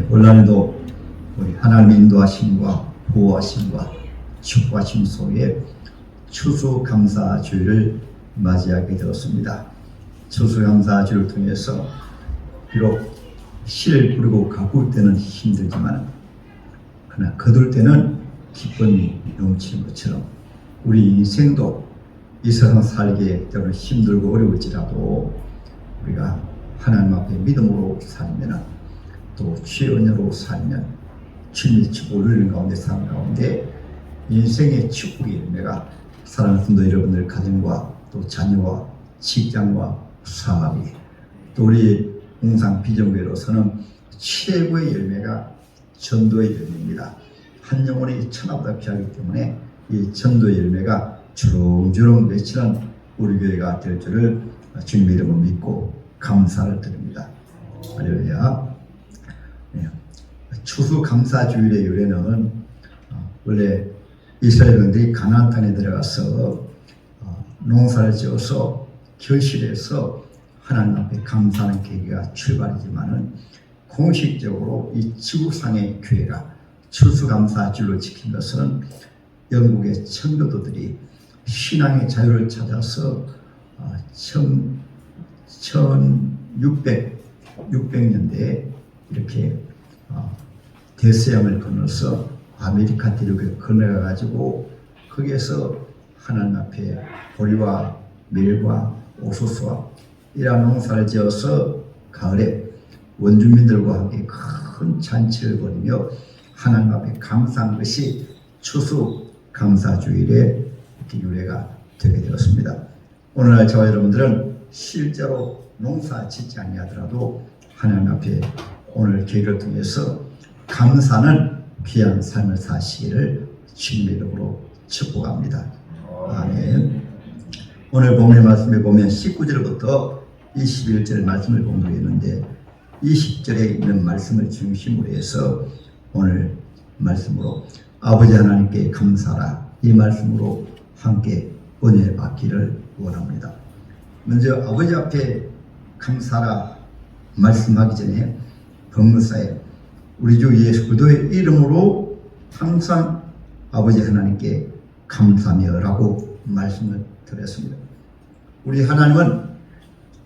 올한해도 우리 하나님의 인도하심과 보호하심과 축복하심 속에 추수감사주일을 맞이하게 되었습니다. 추수감사주일을 통해서 비록 씨를 뿌리고 가꿀 때는 힘들지만 그러나 거둘 때는 기쁨이 넘치는 것처럼 우리 인생도 이 세상 살기에 때로는 힘들고 어려울지라도 우리가 하나님 앞에 믿음으로 살면 또 주의 은혜로 살면 주님의 축복을 누리는 가운데 사는 가운데 인생의 축복의 열매가 사랑하는 성도 여러분들 가정과 또 자녀와 직장과 사업이 또 우리 웅상 비전교회로서는 최고의 열매가 전도의 열매입니다. 한 영혼이 천하보다 귀하기 때문에 이 전도의 열매가 주렁주렁 맺히는 우리 교회가 될 줄을 주님의 이름을 믿고 감사를 드립니다. 할렐루야. 추수감사주일의 유래는 원래 이스라엘인들이 가나안 땅에 들어가서 농사를 지어서 결실해서 하나님 앞에 감사하는 계기가 출발이지만은 공식적으로 이 지구상의 교회가 추수감사주일을 지킨 것은 영국의 청교도들이 신앙의 자유를 찾아서 1600년대에 이렇게 대서양을 건너서 아메리카 대륙에 건너가 가지고 거기에서 하나님 앞에 보리와 밀과 옥수수와 이러한 농사를 지어서 가을에 원주민들과 함께 큰 잔치를 벌이며 하나님 앞에 감사한 것이 추수감사주일의 유래가 되게 되었습니다. 오늘날 저와 여러분들은 실제로 농사 짓지 아니하더라도 하나님 앞에 오늘 계기를 통해서 감사는 귀한 삶을 사시기를 주님의 이름으로 축복합니다. 아멘. 오늘 본문의 말씀에 보면 19절부터 21절 말씀을 공부했는데 20절에 있는 말씀을 중심으로 해서 오늘 말씀으로 아버지 하나님께 감사하라 이 말씀으로 함께 은혜 받기를 원합니다. 먼저 아버지 앞에 감사하라 말씀하기 전에 법문사에 우리 주 예수 그리스도의 이름으로 항상 아버지 하나님께 감사하며라고 말씀을 드렸습니다. 우리 하나님은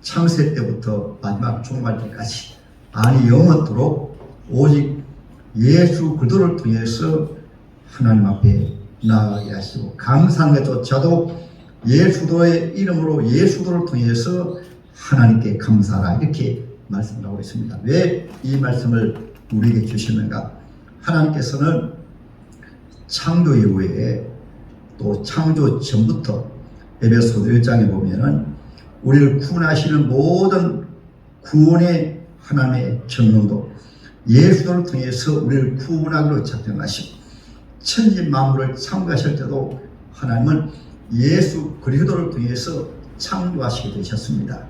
창세 때부터 마지막 종말 때까지 아니 영원토록 오직 예수 그리스도를 통해서 하나님 앞에 나아가게 하시고 감사한 것조차도 예수도의 이름으로 예수도를 통해서 하나님께 감사하라 이렇게 말씀을 하고 있습니다. 왜 이 말씀을 우리에게 주시는가? 하나님께서는 창조 이후에 또 창조 전부터 에베소 1장에 보면은 우리를 구원하시는 모든 구원의 하나님의 경영도 예수를 통해서 우리를 구원하기로 작정하시고 천지 만물을 창조하실 때도 하나님은 예수 그리스도를 통해서 창조하시게 되셨습니다.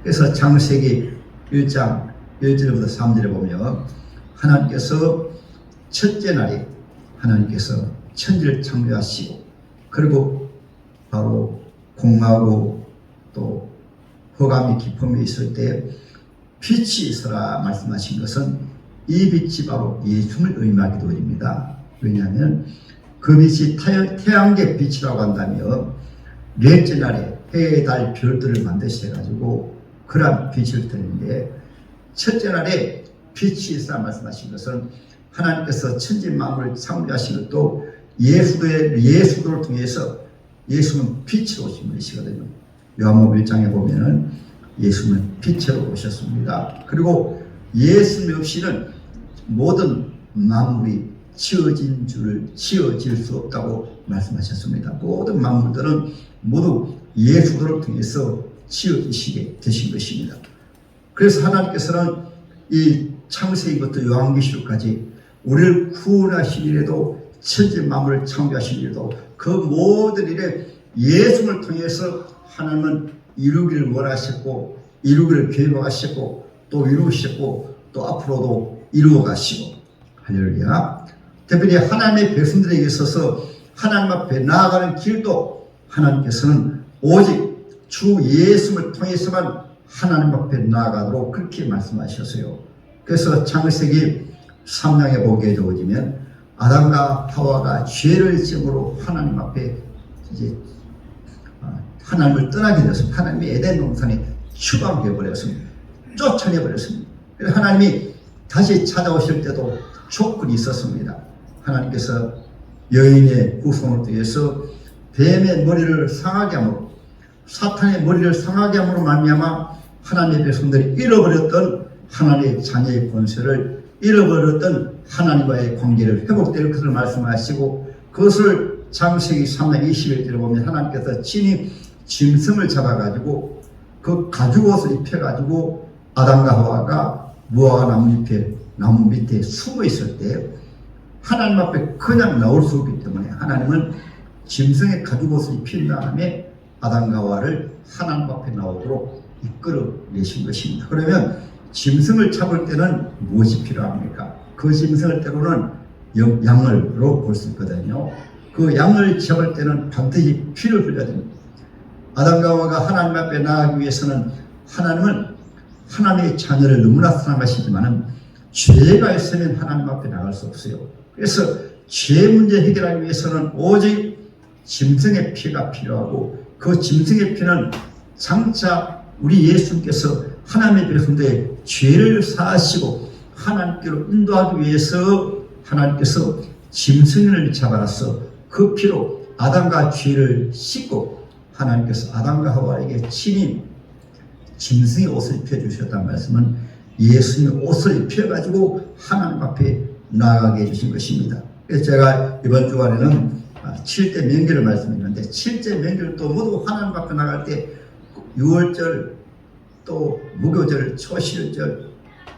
그래서 창세기 1장 1절부터 3절에 보면 하나님께서 첫째 날에 하나님께서 천지를 창조하시고 그리고 바로 공하고 또 흑암이 깊음이 있을 때 빛이 있어라 말씀하신 것은 이 빛이 바로 예수를 의미하기도 합니다. 왜냐하면 그 빛이 태양계 빛이라고 한다면 넷째 날에 해, 달, 별들을 만드셔가지고 그러한 빛을 드리는데 첫째 날에 빛이 있어라 말씀하신 것은 하나님께서 천지 만물을 창조하신 것도 예수도를 통해서 예수는 빛으로 오신 분이시거든요. 요한복음 1장에 보면은 예수는 빛으로 오셨습니다. 그리고 예수님 없이는 모든 만물이 지어질 수 없다고 말씀하셨습니다. 모든 만물들은 모두 예수도를 통해서 지어지시게 되신 것입니다. 그래서 하나님께서는 이 창세기부터 요한계시록까지 우리를 구원하신 일에도 천지 만물을 창조하신 일에도 그 모든 일에 예수를 통해서 하나님은 이루기를 원하셨고 이루기를 계획하셨고 또 이루셨고 또 앞으로도 이루어 가시고 할렐루야. 특별히 하나님의 백성들에게 있어서 하나님 앞에 나아가는 길도 하나님께서는 오직 주 예수를 통해서만 하나님 앞에 나아가도록 그렇게 말씀하셨어요. 그래서 창세기 삼장의 복에 주어지면 아담과 하와가 죄를 지음으로 하나님 앞에 이제 하나님을 떠나게 되었습니다. 하나님이 에덴 동산에 추방해 버렸습니다. 쫓아내 버렸습니다. 그래서 하나님이 다시 찾아오실 때도 조건이 있었습니다. 하나님께서 여인의 구성을 통해서 뱀의 머리를 상하게 함으로, 사탄의 머리를 상하게 함으로 말미암아 하나님의 백성들이 잃어버렸던 하나님의 자녀의 권세를, 잃어버렸던 하나님과의 관계를 회복될 것을 말씀하시고, 그것을 창세기 3장 21절에 보면 하나님께서 친히 짐승을 잡아가지고 그 가죽옷을 입혀가지고 아담과 하와가 무화과 나무 밑에 숨어 있을 때 하나님 앞에 그냥 나올 수 없기 때문에 하나님은 짐승의 가죽옷을 입힌 다음에 아담과 하와를 하나님 앞에 나오도록 이끌어 내신 것입니다. 그러면 짐승을 잡을 때는 무엇이 필요합니까? 그 짐승을 때로는 양으로 볼 수 있거든요. 그 양을 잡을 때는 반드시 피를 흘려야 됩니다. 아담과 하와가 하나님 앞에 나가기 위해서는 하나님은 하나님의 자녀를 너무나 사랑하시지만 죄가 있으면 하나님 앞에 나갈 수 없어요. 그래서 죄 문제 해결하기 위해서는 오직 짐승의 피가 필요하고, 그 짐승의 피는 장차 우리 예수님께서 하나님의 백성들의 죄를 사하시고 하나님께로 인도하기 위해서 하나님께서 짐승을 잡아서 그 피로 아담과 죄를 씻고 하나님께서 아담과 하와에게 친히 짐승의 옷을 입혀주셨다는 말씀은 예수님의 옷을 입혀가지고 하나님 앞에 나아가게 해주신 것입니다. 그래서 제가 이번 주간에는 7대 명절을 말씀드렸는데, 7대 명절도 모두 하나님 앞에 나갈 때 6월절, 또 무교절, 초실절,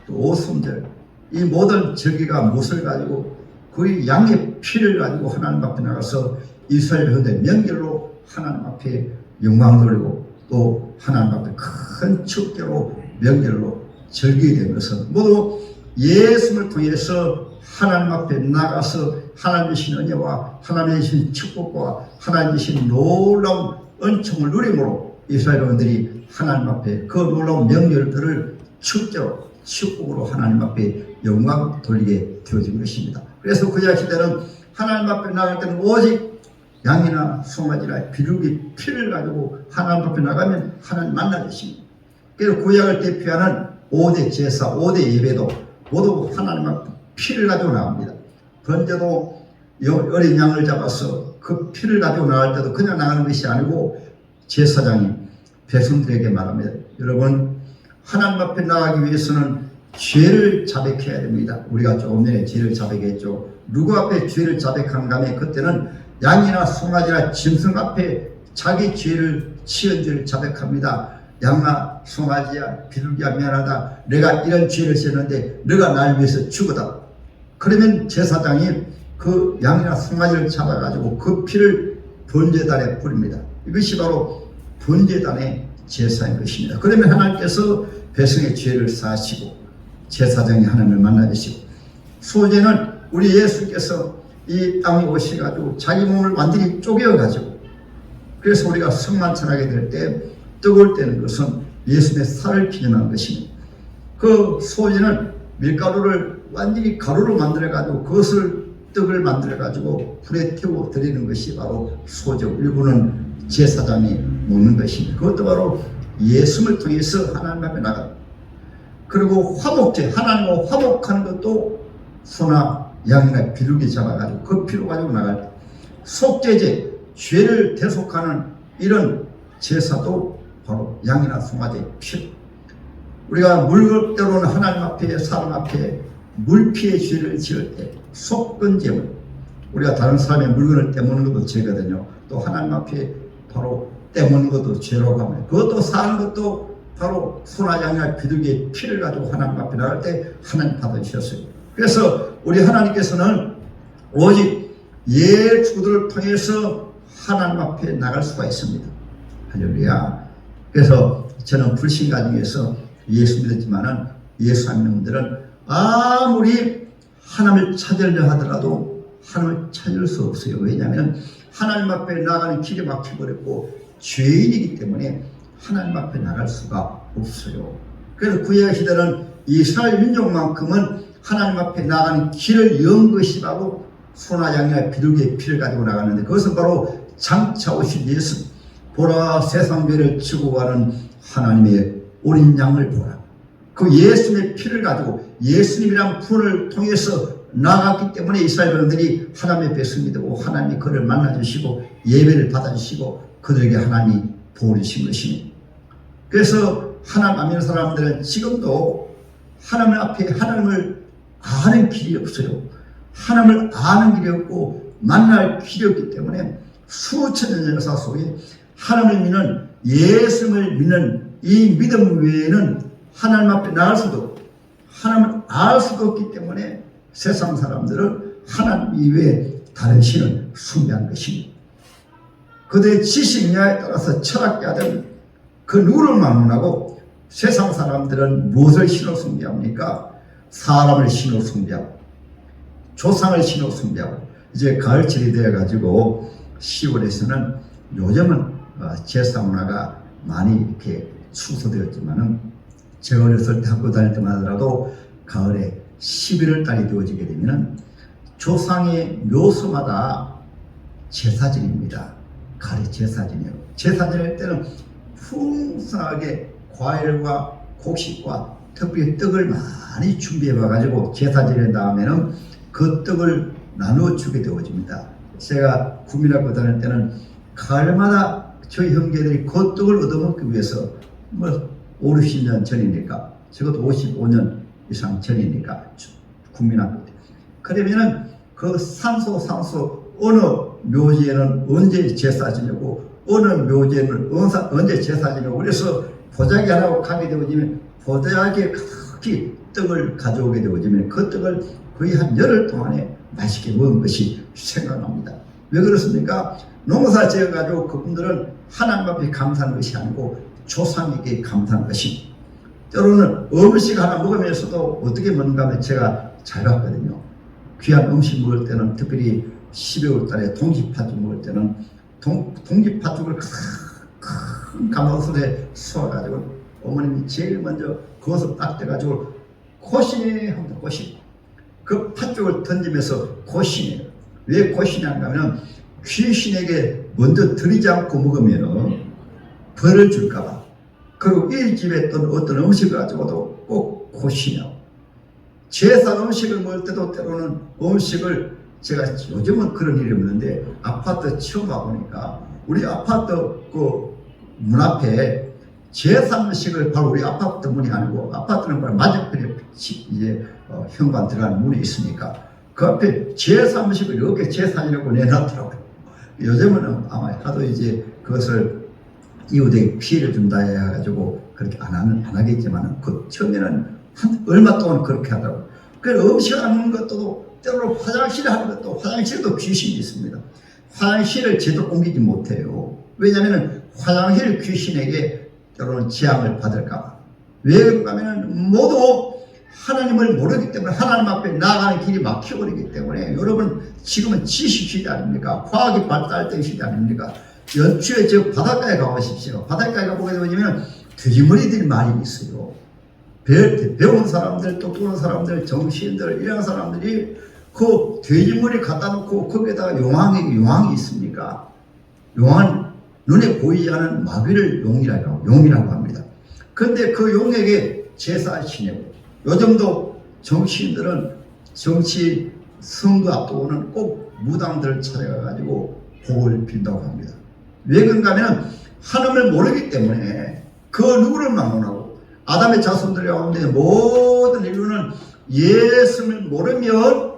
또 오순절, 이 모든 절기가 무엇을 가지고 그 양의 피를 가지고 하나님 앞에 나가서 이스라엘 백성들의 명절로 하나님 앞에 영광 돌리고 또 하나님 앞에 큰 축제로 명절로 즐기게 된 것은 모두 예수를 통해서 하나님 앞에 나가서 하나님 주신 은혜와 하나님 주신 축복과 하나님 주신 놀라운 은총을 누림으로 이스라엘 백성들이 하나님 앞에 그 놀라운 명절들을 축제로 축복으로 하나님 앞에 영광 돌리게 되어진 것입니다. 그래서 구약 시대는 하나님 앞에 나갈 때는 오직 양이나 송아지나 비둘기 피를 가지고 하나님 앞에 나가면 하나님 만나 계십니다. 그래서 구약을 대표하는 5대 제사, 5대 예배도 모두 하나님 앞에 피를 가지고 나갑니다. 번제도 어린 양을 잡아서 그 피를 가지고 나갈 때도 그냥 나가는 것이 아니고 제사장이 백성들에게 말합니다. 여러분, 하나님 앞에 나가기 위해서는 죄를 자백해야 됩니다. 우리가 조금 전에 죄를 자백했죠. 누구 앞에 죄를 자백한가 하면 그때는 양이나 송아지나 짐승 앞에 자기 죄를 지은 죄를 자백합니다. 양아, 송아지야, 비둘기야, 미안하다. 내가 이런 죄를 지었는데 너가 날 위해서 죽었다. 그러면 제사장이 그 양이나 송아지를 잡아가지고 그 피를 번제단에 뿌립니다. 이것이 바로 번제단의 제사인 것입니다. 그러면 하나님께서 백성의 죄를 사하시고 제사장이 하나님을 만나주시고, 소제는 우리 예수께서 이 땅에 오셔가지고 자기 몸을 완전히 쪼개어가지고, 그래서 우리가 성만찬하게 될 때 뜨거울 때는 것은 예수님의 살을 기념한 것입니다. 그 소제는 밀가루를 완전히 가루로 만들어가지고 그것을 떡을 만들어가지고 불에 태워 드리는 것이 바로 소제, 일부는 제사장이 먹는 것입니다. 그것도 바로 예수를 통해서 하나님 앞에 나갑니다. 그리고 화목제, 하나님과 화목하는 것도 소나 양이나 비둘기 잡아가지고 그 피로 가지고 나갈 때, 속죄제, 죄를 대속하는 이런 제사도 바로 양이나 송아지의 피. 우리가 물때로는 하나님 앞에, 사람 앞에 물피의 죄를 지을 때 속건제물, 우리가 다른 사람의 물건을 떼먹는 것도 죄거든요. 또 하나님 앞에 바로 떼먹는 것도 죄라고 합니다. 그것도 사는 것도 바로 소나 양이나 비둘기의 피를 가지고 하나님 앞에 나갈 때 하나님 받으셨어요. 그래서 우리 하나님께서는 오직 예수들을 통해서 하나님 앞에 나갈 수가 있습니다. 할렐루야. 그래서 저는 불신가 중에서 예수 믿었지만은 예수 안 믿는 분들은 아무리 하나님을 찾으려 하더라도 하나님을 찾을 수 없어요. 왜냐하면 하나님 앞에 나가는 길이 막혀버렸고 죄인이기 때문에 하나님 앞에 나갈 수가 없어요. 그래서 구약 시대는 이스라엘 민족만큼은 하나님 앞에 나가는 길을 연 것이 바로 소나 양이나 비둘기의 피를 가지고 나갔는데, 그것은 바로 장차 오신 예수, 보라 세상 죄를 지고 가는 하나님의 어린 양을 보라. 그 예수님의 피를 가지고 예수님이란 분을 통해서 나갔기 때문에 이스라엘 백성들이 하나님의 백성이 되고 하나님이 그를 만나주시고 예배를 받아주시고 그들에게 하나님이 복을 주신 것입니다. 그래서 하나님 안 믿는 사람들은 지금도 하나님 앞에 하나님을 아는 길이 없어요. 하나님을 아는 길이 없고 만날 길이 없기 때문에 수천 년 역사 속에 하나님을 믿는, 예수를 믿는 이 믿음 외에는 하나님 앞에 나갈 수도 없고 하나님을 알 수도 없기 때문에 세상 사람들은 하나님 이외에 다른 신을 숭배한 것입니다. 그들의 지식 이하에 따라서 철학자들은 그 누구를 만나고, 세상 사람들은 무엇을 신으로 숭배합니까? 사람을 신으로 숭배하고 조상을 신으로 숭배하고. 이제 가을철이 되어가지고 10월에서는 요즘은 제사 문화가 많이 이렇게 축소되었지만은, 제가 어렸을 때 학교 다닐 때만 하더라도 가을에 11월 달이 되어지게 되면은 조상의 묘소마다 제사진입니다. 가을에 제사진이에요. 제사진일 때는 풍성하게 과일과 곡식과 특별히 떡을 많이 준비해 봐가지고 제사지낸 다음에는 그 떡을 나누어 주게 되어집니다. 제가 국민학교 다닐 때는 가을마다 저희 형제들이 그 떡을 얻어먹기 위해서 5, 60년 전이니까, 적어도 55년 이상 전이니까 국민학교 때. 그러면은 그 산소 어느 묘지에는 언제 제사 지내고 어느 묘지에는 언제 제사 지내고, 그래서 보자기 하나 가게 되어지면 보자기에 가득히 떡을 가져오게 되어지면 그 떡을 거의 한 열흘 동안에 맛있게 먹은 것이 생각납니다. 왜 그렇습니까? 농사 지어가지고 그분들은 하나님 앞에 감사하는 것이 아니고 조상에게 감사하는 것이, 때로는 음식 하나 먹으면서도 어떻게 먹는가 하면 제가 잘 봤거든요. 귀한 음식 먹을 때는, 특별히 12월 달에 동지팥죽 먹을 때는 동지팥죽을 큰 가마솥에 쏘아가지고 어머님이 제일 먼저 그것을 딱 떼가지고 고시네 합니다. 고시. 그 팥죽을 던지면서 고시네. 왜 고시냐가 하면 귀신에게 먼저 드리지 않고 먹으면 벌을 줄까봐. 그리고 이 집에 어떤 음식을 가지고도 꼭 고시냐고. 제사 음식을 먹을 때도 때로는 음식을, 제가 요즘은 그런 일이 없는데 아파트 처음 와보니까 우리 아파트 그 문 앞에 제사 음식을, 바로 우리 아파트 문이 아니고 아파트는 바로 맞은편에 이제 현관 들어가는 문이 있으니까 그 앞에 제사 음식을 이렇게 제사지라고 내놨더라고요. 요즘은 아마 하도 이제 그것을 이웃에게 피해를 준다 해가지고 그렇게 안 하겠지만, 그 처음에는 얼마 동안 그렇게 하더라고요. 그래서 음식을 안 먹는 것도 때로 화장실을 하는 것도, 화장실도 귀신이 있습니다. 화장실을 제대로 옮기지 못해요. 왜냐하면 화장실 귀신에게 때로는 재앙을 받을까봐. 왜 그런가 하면 모두 하나님을 모르기 때문에, 하나님 앞에 나아가는 길이 막혀버리기 때문에. 여러분, 지금은 지식 시대 아닙니까? 과학이 발달된 시대 아닙니까? 연초에 저 바닷가에 가보십시오. 바닷가에 가보게 되면 돼지머리들이 많이 있어요. 배운 사람들, 똑똑한 사람들, 정치인들, 이런 사람들이 그 돼지머리 갖다 놓고 거기에다가 용왕이 있습니까? 용왕은 눈에 보이지 않은 마귀를 용이라고 합니다. 그런데 그 용에게 제사를 지내고, 요즘도 정치인들은 정치 선거 앞두고는 꼭 무당들을 찾아가가지고 복을 빈다고 합니다. 왜 그런가 하면 하나님을 모르기 때문에. 그 누구를 막론하고 아담의 자손들 가운데 모든 인류는 예수를 모르면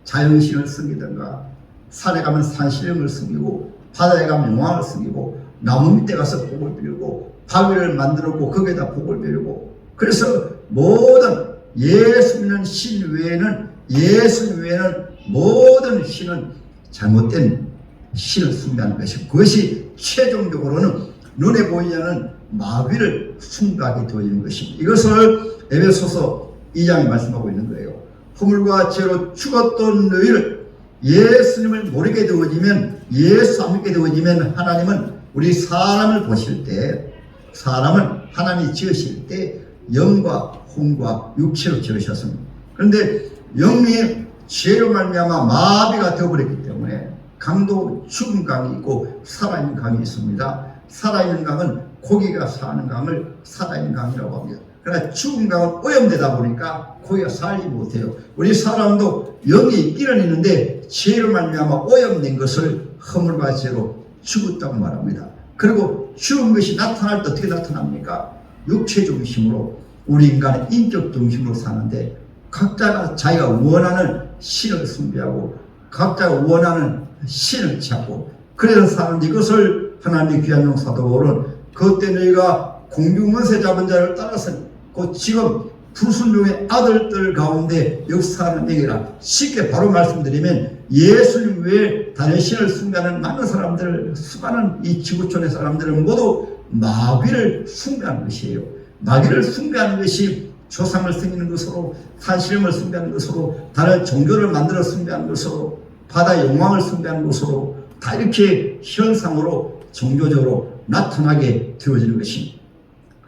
자연신을 섬기든가, 산에 가면 산신령을 섬기고, 바다에 가면 용왕을 섬기고, 나무 밑에 가서 복을 빌고, 바위를 만들었고 거기에다 복을 빌고. 그래서 모든 예수 믿는 신 외에는, 예수 외에는 모든 신은 잘못된 신을 숭배하는 것이고, 그것이 최종적으로는 눈에 보이지 않는 마귀를 숭배하게 되어지는 것입니다. 이것을 에베소서 2장에 말씀하고 있는 거예요. 허물과 죄로 죽었던 너희를, 예수님을 모르게 되어지면, 예수 안 믿게 되어지면, 하나님은 우리 사람을 보실 때, 사람은 하나님이 지으실 때 영과 혼과 육체로 지으셨습니다. 그런데 영의 죄로 말미암아 마비가 되어버렸기 때문에 강도 죽은 강이 있고 살아있는 강이 있습니다. 살아있는 강은 고기가 사는 강을 살아있는 강이라고 합니다. 그러나 죽은 강은 오염되다 보니까 고기가 살지 못해요. 우리 사람도 영이 있기는 있는데 죄로 말미암아 오염된 것을 허물과 죄로 죽었다고 말합니다. 그리고 죽은 것이 나타날 때 어떻게 나타납니까? 육체 중심으로 우리 인간은 인격 중심으로 사는데 각자가 자기가 원하는 신을 숭배하고 각자가 원하는 신을 찾고 그래서 사는데 이것을 하나님의 귀한 종 사도 바울은 그때 너희가 공중문세 잡은 자를 따라서 그 지금 불순종의 아들들 가운데 역사하는 얘기라 쉽게 바로 말씀드리면 예수님 외에 다른 신을 숭배하는 많은 사람들 수많은 이 지구촌의 사람들은 모두 마귀를 숭배하는 것이에요. 마귀를 숭배하는 것이 조상을 섬기는 것으로 산신령을 숭배하는 것으로 다른 종교를 만들어 숭배하는 것으로 바다의 영광을 숭배하는 것으로 다 이렇게 현상으로 종교적으로 나타나게 되어지는 것입니다.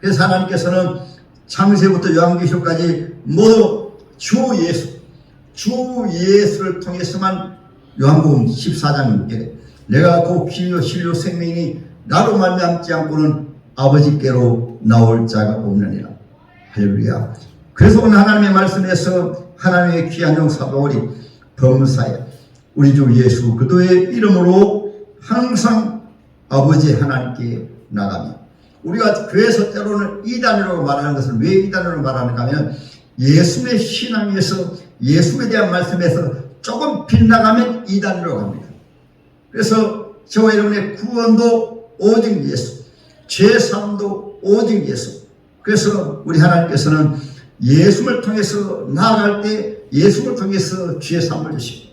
그래서 하나님께서는 창세부터 요한계시록까지 모두 주 예수를 통해서만 요한복음 14장에 내가 곧 길요 진리요 생명이니 나로 말미암지 않고는 아버지께로 나올 자가 없느니라. 할렐루야. 그래서 오늘 하나님의 말씀에서 하나님의 귀한 종 사도 바울이 범사에 우리 주 예수 그리스도의 이름으로 항상 아버지 하나님께 나가며 우리가 교회에서 때로는 이단이라고 말하는 것을 왜 이단으로 말하는가 하면 예수의 신앙에서 예수에 대한 말씀에서 조금 빗나가면 이단이라고 합니다. 그래서 저와 여러분의 구원도 오직 예수, 죄사함도 오직 예수. 그래서 우리 하나님께서는 예수를 통해서 나아갈 때 예수를 통해서 죄사함을 주시고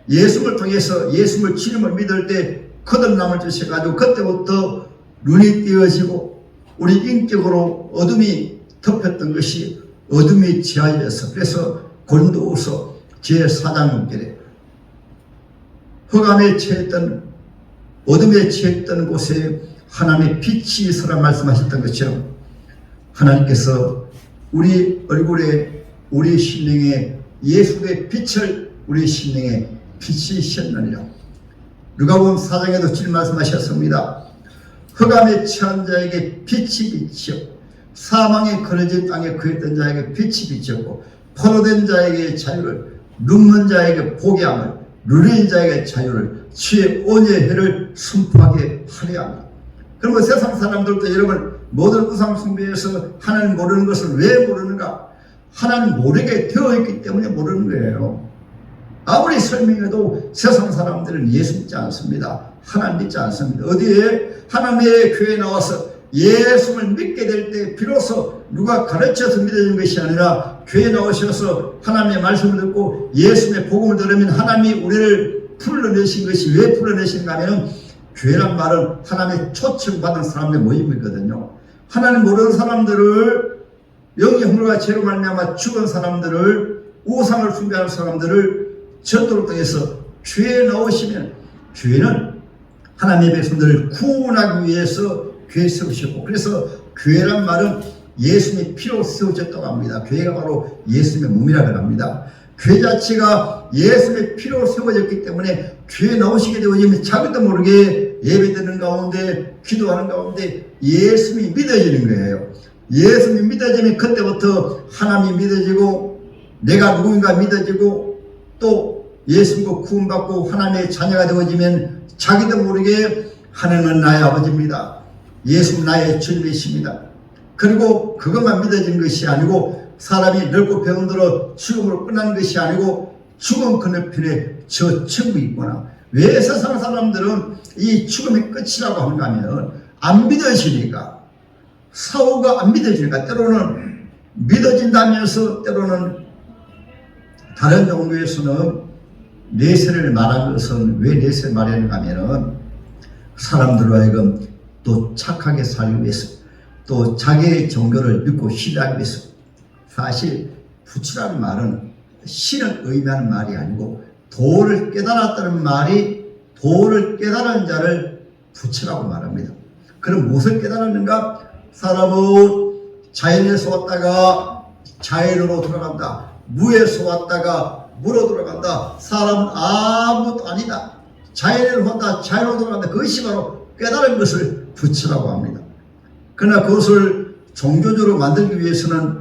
예수를 통해서 예수를 주님을 믿을 때 거듭남을 주셔가지고 그때부터 눈이 띄어지고 우리 인격으로 어둠이 덮였던 것이 어둠이 지하여서 그래서 고린도후서 제4장 흑암에 처했던 어둠에 처했던 곳에 하나님의 빛이 있으라 말씀하셨던 것처럼 하나님께서 우리 얼굴에 우리 심령에 예수의 빛을 우리 심령에 비치셨느니라. 누가복음 4장에도 주님 말씀하셨습니다. 흑암에 처한 자에게 빛이 비치어 사망에 그려진 땅에 거했던 자에게 빛이 비쳤고 포로된 자에게 자유를 눕는 자에게 복이함을 누린 자에게 자유를 주의 온유의 해를 선포하게 하려 합니다. 그러면 세상 사람들도 여러분 모든 우상 숭배에서 하나님 모르는 것을 왜 모르는가? 하나님 모르게 되어 있기 때문에 모르는 거예요. 아무리 설명해도 세상 사람들은 예수 믿지 않습니다. 하나님 믿지 않습니다. 어디에? 하나님의 교회에 나와서 예수를 믿게 될 때 비로소 누가 가르쳐서 믿어지는 것이 아니라 교회에 나오셔서 하나님의 말씀을 듣고 예수의 복음을 들으면 하나님이 우리를 불러내신 것이 왜 불러내신가 하면 교회란 말은 하나님의 초청받은 사람들의 모임이거든요. 하나님 모르는 사람들을 영의 허물과 죄로 말미암아 죽은 사람들을 우상을 숭배하는 사람들을 전도를 통해서 교회에 나오시면 교회는 하나님의 백성들을 구원하기 위해서 교회에 세우셨고 그래서 교회란 말은 예수님의 피로 세워졌다고 합니다. 교회가 바로 예수님의 몸이라고 합니다. 교회 자체가 예수님의 피로 세워졌기 때문에 교회에 나오시게 되어지면 자기도 모르게 예배드리는 가운데 기도하는 가운데 예수님이 믿어지는 거예요. 예수님이 믿어지면 그때부터 하나님이 믿어지고 내가 누구인가 믿어지고 또 예수님과 구원받고 하나님의 자녀가 되어지면 자기도 모르게 하나님은 나의 아버지입니다. 예수는 나의 주님이십니다. 그리고 그것만 믿어지는 것이 아니고 사람이 늙고 병들어 죽음으로 끝나는 것이 아니고 죽음 건너편에 저 천국이 있구나. 왜 세상 사람들은 이 죽음의 끝이라고 하는가 하면 안 믿어지니까 사후가 안 믿어지니까 때로는 믿어진다면서 때로는 다른 종교에서는 내세를 말한 것은 왜 내세를 말하는가 하면은 사람들로 하여금 또 착하게 살기 위해서 또 자기의 종교를 믿고 신뢰하기 위해서 사실 부처라는 말은 신을 의미하는 말이 아니고 도를 깨달았다는 말이 도를 깨달은 자를 부처라고 말합니다. 그럼 무엇을 깨달았는가? 사람은 자연에서 왔다가 자연으로 돌아간다. 무에서 왔다가 무로 돌아간다. 사람은 아무것도 아니다. 자연을 혼다. 자연으로 돌아간다. 그것이 바로 깨달은 것을 부처라고 합니다. 그러나 그것을 종교적으로 만들기 위해서는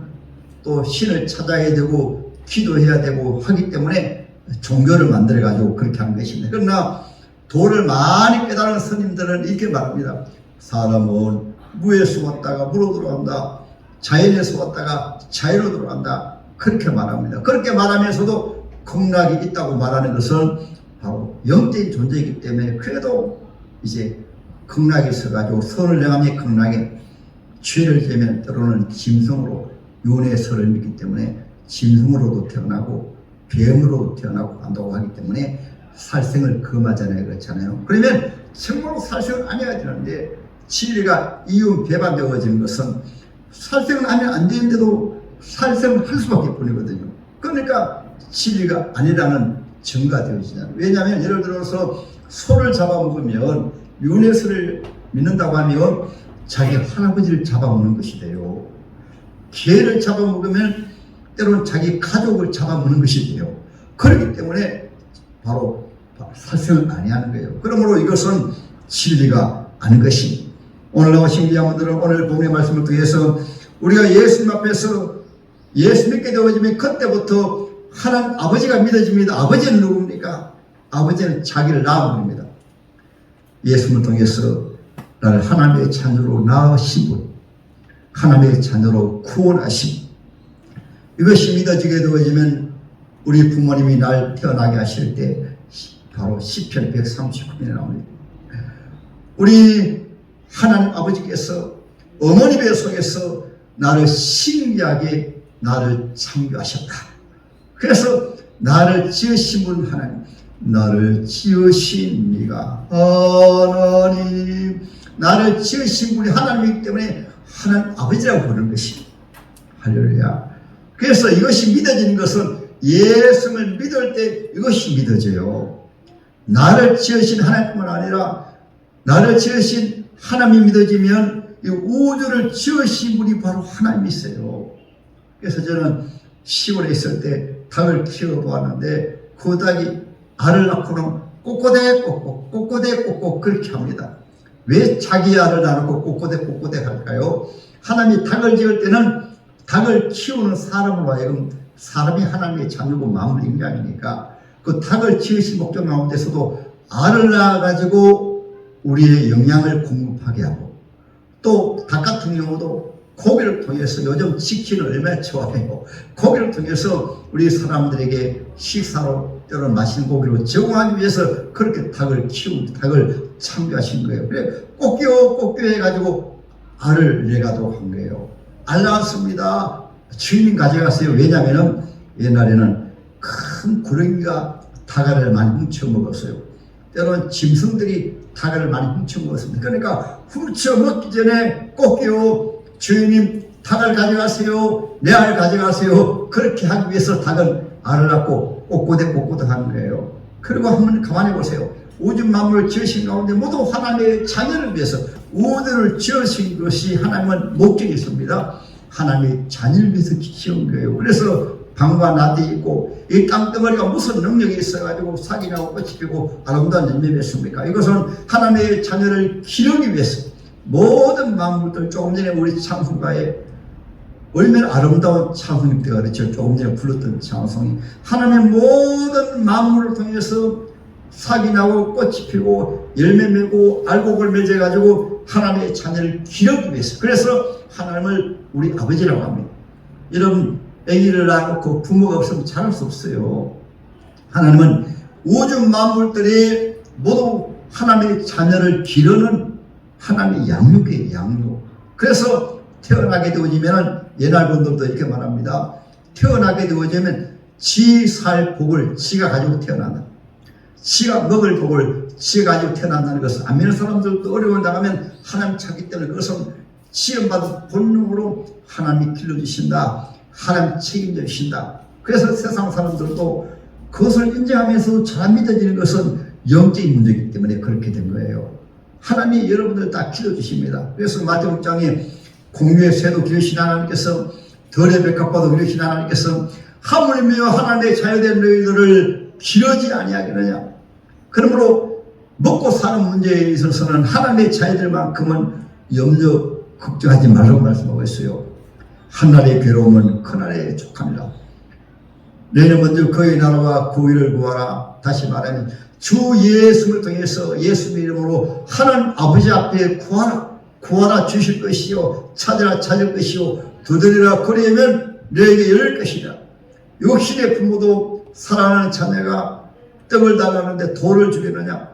또 신을 찾아야 되고 기도해야 되고 하기 때문에 종교를 만들어 가지고 그렇게 한 것입니다. 그러나 도를 많이 깨달은 스님들은 이렇게 말합니다. 사람은 무에서 왔다가 무로 돌아간다. 자연에서 왔다가 자연으로 돌아간다. 그렇게 말합니다. 그렇게 말하면서도 극락이 있다고 말하는 것은 바로 영적인 존재이기 때문에 그래도 이제 극락에 서가지고 선을 행하며 극락에 죄를 지으면 때로는 짐승으로 윤회의 설을 믿기 때문에 짐승으로도 태어나고 뱀으로도 태어나고 한다고 하기 때문에 살생을 금하잖아요. 그렇잖아요. 그러면 정말로 살생을 안 해야 되는데 진리가 이윤 배반되어지는 것은 살생을 하면 안 되는데도 살생을 할 수밖에 뿐이거든요. 그러니까 진리가 아니라는 증가되어지잖아요. 왜냐하면 예를 들어서 소를 잡아먹으면 윤회설을 믿는다고 하면 자기 할아버지를 잡아먹는 것이 돼요. 개를 잡아먹으면 때로는 자기 가족을 잡아먹는 것이 돼요. 그렇기 때문에 바로 살생을 아니하는 거예요. 그러므로 이것은 진리가 아닌 것입니다. 오늘 나오신 여러분들은 오늘 본문의 말씀을 통해서 우리가 예수님 앞에서 예수 믿게 되어지면 그때부터 하나님 아버지가 믿어집니다. 아버지는 누굽니까? 아버지는 자기를 낳은 분입니다. 예수님을 통해서 나를 하나님의 자녀로 낳으신 분, 하나님의 자녀로 구원하신, 이것이 믿어지게 되어지면 우리 부모님이 날 태어나게 하실 때 바로 시편 139편에 나옵니다. 우리 하나님 아버지께서 어머니 배 속에서 나를 신기하게 나를 창조하셨다. 그래서 나를 지으신 분 하나님, 나를 지으신 네가 하나님, 나를 지으신 분이 하나님이기 때문에 하나님 아버지라고 부르는 것이 할렐루야. 그래서 이것이 믿어지는 것은 예수를 믿을 때 이것이 믿어져요. 나를 지으신 하나님뿐만 아니라 나를 지으신 하나님이 믿어지면 이 우주를 지으신 분이 바로 하나님이세요. 그래서 저는 시골에 있을 때 닭을 키워보았는데 그 닭이 알을 낳고는 꼬꼬대 꼬꼬 꼬꼬대 꼬꼬 그렇게 합니다. 왜 자기 알을 낳고 꼬꼬대 꼬꼬대 할까요? 하나님이 닭을 지을 때는 닭을 키우는 사람으로 하여금 사람이 하나님의 자녀고 마음을 인간이니까 그 닭을 지으신 목적 가운데서도 알을 낳아가지고 우리의 영양을 공급하게 하고 또 닭 같은 경우도 고기를 통해서 요즘 치킨을 얼마나 좋아해요. 고기를 통해서 우리 사람들에게 식사로 때로는 맛있는 고기를 제공하기 위해서 그렇게 닭을 키우고 닭을 창조하신 거예요. 그래 꼭끼워 해가지고 알을 내가도록 한 거예요. 알 낳았습니다. 주인님 가져가세요. 왜냐하면 옛날에는 큰 구렁이가 닭알을 많이 훔쳐 먹었어요. 때로는 짐승들이 닭알을 많이 훔쳐 먹었습니다. 그러니까 훔쳐 먹기 전에 꼭끼워 주인님 닭을 가져가세요. 내 알 가져가세요. 그렇게 하기 위해서 닭은 알을 낳고 꼬꼬대 하는 거예요. 그리고 한번 가만히 보세요. 우주 만물을 지으신 가운데 모두 하나님의 자녀를 위해서 우주를 지으신 것이 하나님은 목적이 있습니다. 하나님의 자녀를 위해서 지은 거예요. 그래서 방과 나도 있고 이 땅덩어리가 무슨 능력이 있어가지고 사기 나고 꽃이 피고 아름다운 열매 맺습니까? 이것은 하나님의 자녀를 기르기 위해서 모든 만물들 조금 전에 우리 찬송가에 얼마나 아름다운 찬송이 때가 그렇죠. 조금 전에 불렀던 찬송이 하나님의 모든 만물을 통해서 사기 나고 꽃이 피고 열매 맺고 알곡을 맺어가지고 하나님의 자녀를 기르기 위해서 그래서 하나님을 우리 아버지라고 합니다. 여러분 아기를 낳아놓고 부모가 없으면 자랄 수 없어요. 하나님은 우주 만물들이 모두 하나님의 자녀를 기르는 하나님의 양육이에요. 양육. 그래서 태어나게 되어지면 옛날 분들도 이렇게 말합니다. 태어나게 되어지면 지 살 복을 지가 가지고 태어난다. 지가 먹을 복을 지가 가지고 태어난다는 것은 안 믿는 사람들도 어려움을 당하면 하나님 찾기 때문에 그것은 지음받은 본능으로 하나님이 길러주신다. 하나님 책임져 주신다. 그래서 세상 사람들도 그것을 인정하면서 잘 믿어지는 것은 영적인 문제이기 때문에 그렇게 된 거예요. 하나님이 여러분들 다 길러주십니다. 그래서 마태복음 장에 공유의 새도 기르신 하나님께서 덜의 백합과도 기르신 하나님께서 하물며 하나님의 자유된 너희들을 기르지 아니하겠느냐. 그러므로 먹고 사는 문제에 있어서는 하나님의 자유들만큼은 염려 걱정하지 말라고 말씀하고 있어요. 한날의 괴로움은 그날에 족합니다. 너희는 먼저 그의 나라와 그 의를 구하라. 다시 말하면 주 예수를 통해서 예수의 이름으로 하나님 아버지 앞에 구하라 주실 것이요, 찾으라 찾을 것이요, 두드리라 거리면 너에게 열릴 것이다. 육신의 부모도 사랑하는 자녀가 떡을 달라는데 돌을 주겠느냐,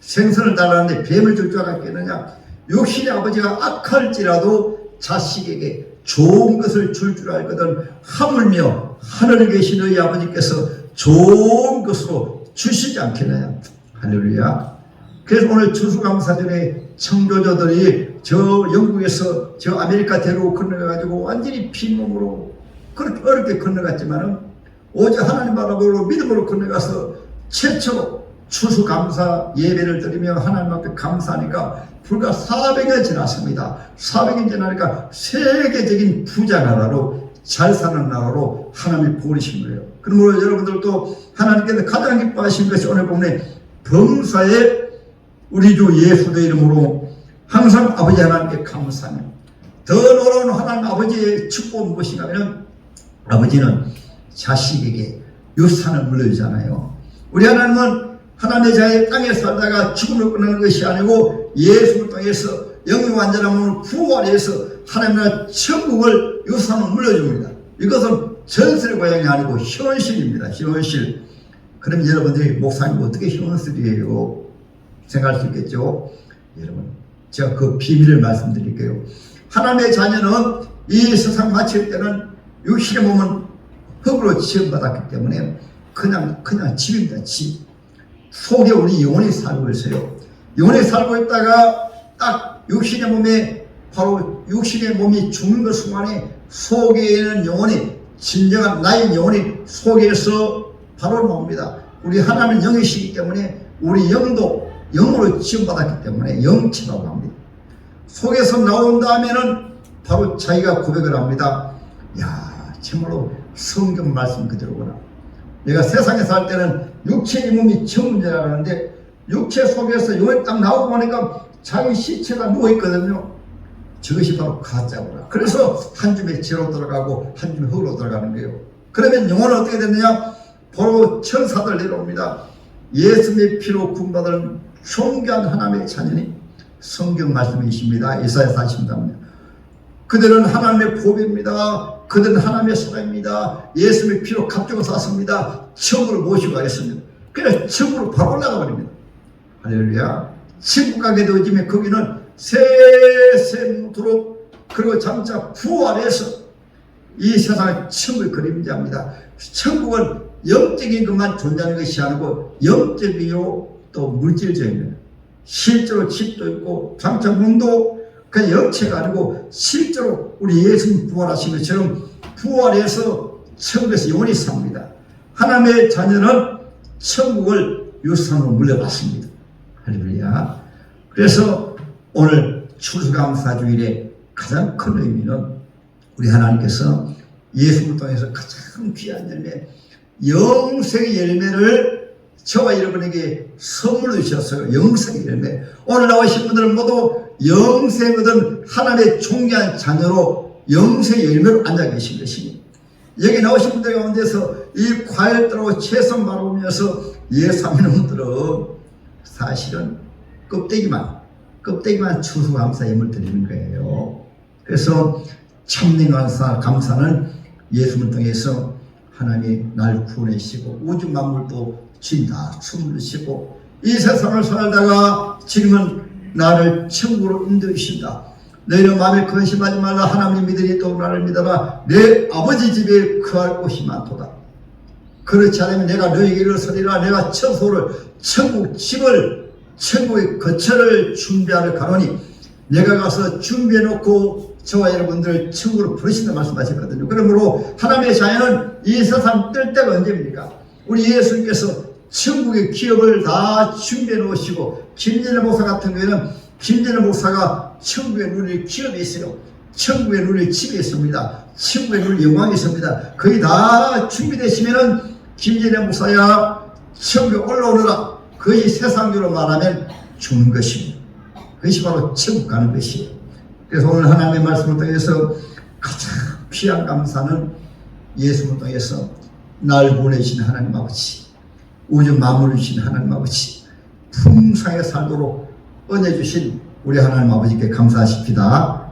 생선을 달라는데 뱀을 줄 줄 알았겠느냐. 육신의 아버지가 악할지라도 자식에게 좋은 것을 줄 줄 알거든 하물며 하늘에 계신 너희 아버지께서 좋은 것으로 주시지 않겠느냐. 할렐루야. 그래서 오늘 추수감사절에 청교조들이 저 영국에서 저 아메리카 대로 건너가가지고 완전히 빈몸으로 그렇게 어렵게 건너갔지만은 오직 하나님 바라보고 믿음으로 건너가서 최초로 추수감사 예배를 드리며 하나님 앞에 감사하니까 불과 400년 지났습니다. 400년 지나니까 세계적인 부자 나라로 잘 사는 나라로 하나님이 보내신 거예요. 그러므로 여러분들도 하나님께서 가장 기뻐하신 것이 오늘 보면 범사에 우리 주 예수의 이름으로 항상 아버지 하나님께 감사하며 더 놀라운 하나님 아버지의 축복은 무엇인가 하면 아버지는 자식에게 유산을 물려주잖아요. 우리 하나님은 하나님의 자의 땅에 살다가 죽음을 끝나는 것이 아니고 예수를 통해서 영영 완전함을 부활해서 하나님의 천국을 유산을 물려줍니다. 이것은 전설의 고향이 아니고 현실입니다. 현실. 그럼 여러분들이 목사님 어떻게 현실이에요? 생각할 수 있겠죠? 여러분 제가 그 비밀을 말씀드릴게요. 하나님의 자녀는 이 세상 마칠 때는 육신의 몸은 흙으로 지음받았기 때문에 그냥 집입니다. 집. 속에 우리 영혼이 살고 있어요. 영혼이 살고 있다가 딱 육신의 몸에 바로 육신의 몸이 죽는 것 순간에 속에 있는 영혼이 진정한 나의 영혼이 속에서 바로 나옵니다. 우리 하나님은 영이시기 때문에 우리 영도 영으로 지음받았기 때문에 영체라고 합니다. 속에서 나온 다음에는 바로 자기가 고백을 합니다. 야, 정말로 성경 말씀 그대로구나. 내가 세상에 살 때는 육체의 몸이 전문제라고 하는데 육체 속에서 영이 딱 나오고 보니까 자기 시체가 누워있거든요. 저것이 바로 가짜구나. 그래서 한 줌에 죄로 들어가고 한 줌에 흙으로 들어가는 거예요. 그러면 영혼은 어떻게 됐느냐? 바로 천사들 내려옵니다. 예수님의 피로 구원받은 존귀한 하나님의 자녀니 성경 말씀이십니다. 이사야 40장입니다. 그들은 하나님의 보배입니다. 그들은 하나님의 사랑입니다. 예수님의 피로 값주고 샀습니다. 천국을 모시고 가겠습니다. 그래서 천국으로 바로 올라가 버립니다. 할렐루야. 천국 가게 되어지면 거기는 세세무토록 그리고 장차 부활해서 이 세상의 천국을 그림자합니다. 천국은 영적인 것만 존재하는 것이 아니고 영적이요 또 물질적입니다. 실제로 집도 있고 장차 문도 그냥 영체가 아니고 실제로 우리 예수님 부활하신 것처럼 부활해서 천국에서 영원히 삽니다. 하나님의 자녀는 천국을 유산으로 물려받습니다. 할렐루야. 그래서 오늘 추수감사주일의 가장 큰 의미는 우리 하나님께서 예수를 통해서 가장 귀한 열매, 영생의 열매를 저와 여러분에게 선물로 주셨어요. 영생의 열매. 오늘 나오신 분들은 모두 영생 얻은 하나님의 존귀한 자녀로 영생의 열매로 앉아 계신 것이니 여기 나오신 분들 가운데서 이 과일들하고 채소 바라보면서 예수하는 분들은 사실은 껍데기만 추수감사 예물 드리는 거예요. 그래서 참된 감사는 예수를 통해서 하나님이 날 구원하시고 우주 만물도 주인 다 숨으시고 이 세상을 살다가 지금은 나를 천국으로 인도하신다. 너희는 마음에 근심하지 말라. 하나님 믿으니 또 나를 믿어라. 내 아버지 집에 거할 곳이 많도다. 그렇지 않으면 내가 너희에게 이르서리라. 내가 처소를 천국 집을 천국의 거처를 준비하러 가노니 내가 가서 준비해 놓고 저와 여러분들 천국으로 부르신다 말씀하셨거든요. 그러므로 하나님의 자녀는 이 세상 뜰 때가 언제입니까? 우리 예수님께서 천국의 기업을 다 준비해 놓으시고 김진애 목사 같은 경우에는 김진애 목사가 천국에 누릴 기업이 있어요. 천국의 눈이 집에 있습니다. 천국의 눈이 영광이 있습니다. 거의 다 준비되시면은 김진애 목사야 천국에 올라오느라. 그것이 세상으로 말하면 죽는 것입니다. 그것이 바로 천국 가는 것이에요. 그래서 오늘 하나님의 말씀을 통해서 가장 귀한 감사는 예수를 통해서 날 보내신 하나님 아버지, 우주 만물을 주신 하나님 아버지, 풍성하게 살도록 은혜 주신 우리 하나님 아버지께 감사하십니다.